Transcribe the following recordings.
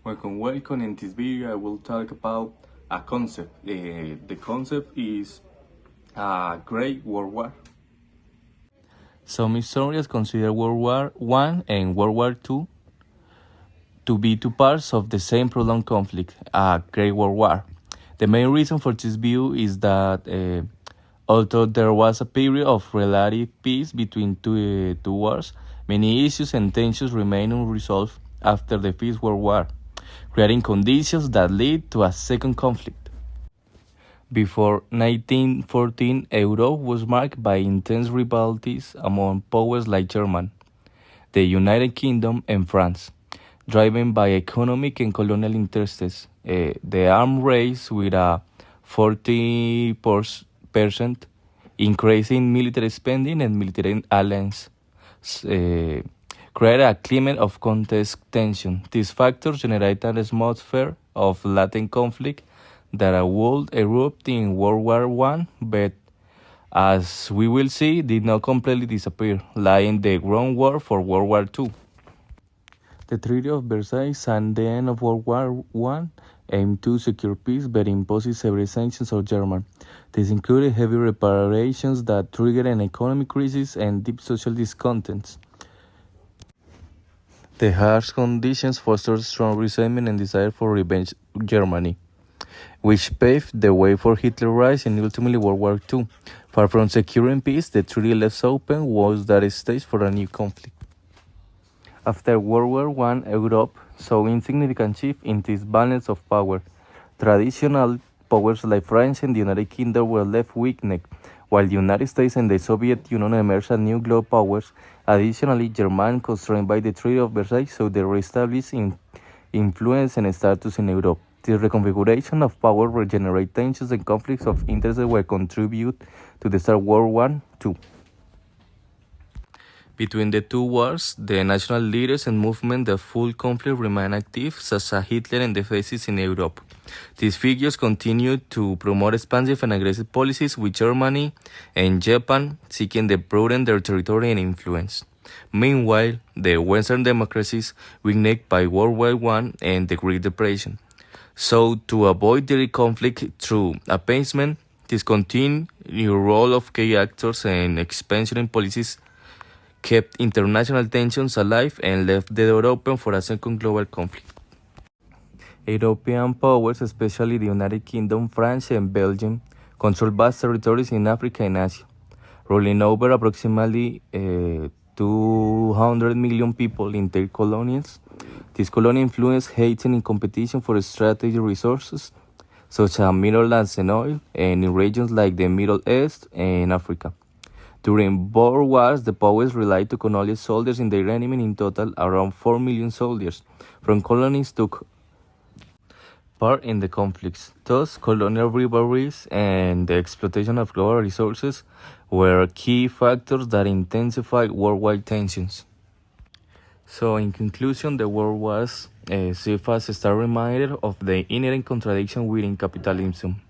Welcome. In this video, I will talk about a concept. The concept is a Great World War. Some historians consider World War I and World War II to be two parts of the same prolonged conflict, a Great World War. The main reason for this view is that although there was a period of relative peace between two wars, many issues and tensions remain unresolved after the First World War, creating conditions that lead to a second conflict. Before 1914, Europe was marked by intense rivalities among powers like Germany, the United Kingdom, and France, driven by economic and colonial interests. The arms race with a 40% increase in military spending and military alliance create a climate of contest tension. These factors generate an atmosphere of latent conflict that would erupt in World War I, but as we will see, did not completely disappear, laying the groundwork for World War II. The Treaty of Versailles and the end of World War I aimed to secure peace but imposed severe sanctions on Germany. This included heavy reparations that triggered an economic crisis and deep social discontents. The harsh conditions fostered strong resentment and desire for revenge Germany, which paved the way for Hitler's rise and ultimately World War II. Far from securing peace, the treaty left open was that stage for a new conflict. After World War I, Europe saw insignificant shift in this balance of power. Traditional powers like France and the United Kingdom were left weakened, while the United States and the Soviet Union emerged as new global powers. Additionally, Germany, constrained by the Treaty of Versailles, saw the reestablished influence and status in Europe. This reconfiguration of power regenerated tensions and conflicts of interest that were contribute to the start of World War II. Between the two wars, the national leaders and movements that full conflict remained active, such as Hitler and the fascists in Europe. These figures continued to promote expansive and aggressive policies, with Germany and Japan seeking to broaden their territory and influence. Meanwhile, the Western democracies, weakened by World War I and the Great Depression, sought to avoid direct conflict through appeasement. This continued role of key actors and expansionary policies kept international tensions alive and left the door open for a second global conflict. European powers, especially the United Kingdom, France, and Belgium, controlled vast territories in Africa and Asia, ruling over approximately 200 million people in their colonies. This colonial influence heightened in competition for strategic resources, such as minerals and oil, and in regions like the Middle East and Africa. During both wars, the powers relied to colonial soldiers in their enemy. In total, around 4 million soldiers from colonies took part in the conflicts. Thus, colonial rivalries and the exploitation of global resources were key factors that intensified worldwide tensions. So, in conclusion, the war was served as a stark reminder of the inherent contradiction within capitalism.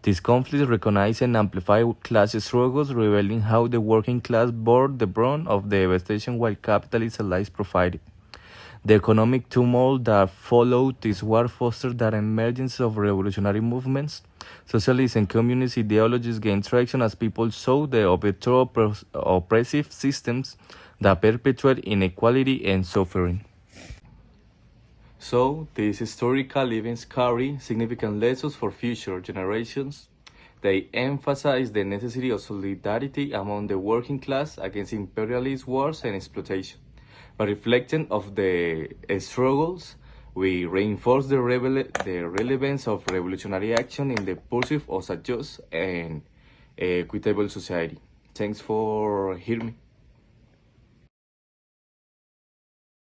These conflicts recognize and amplify class struggles, revealing how the working class bore the brunt of the devastation while capitalist allies provided. The economic turmoil that followed this war fostered the emergence of revolutionary movements. Socialist and communist ideologies gained traction as people saw the overthrow oppressive systems that perpetuate inequality and suffering. So, these historical events carry significant lessons for future generations. They emphasize the necessity of solidarity among the working class against imperialist wars and exploitation. By reflecting of the struggles, we reinforce the relevance of revolutionary action in the pursuit of a just and equitable society. Thanks for hearing me.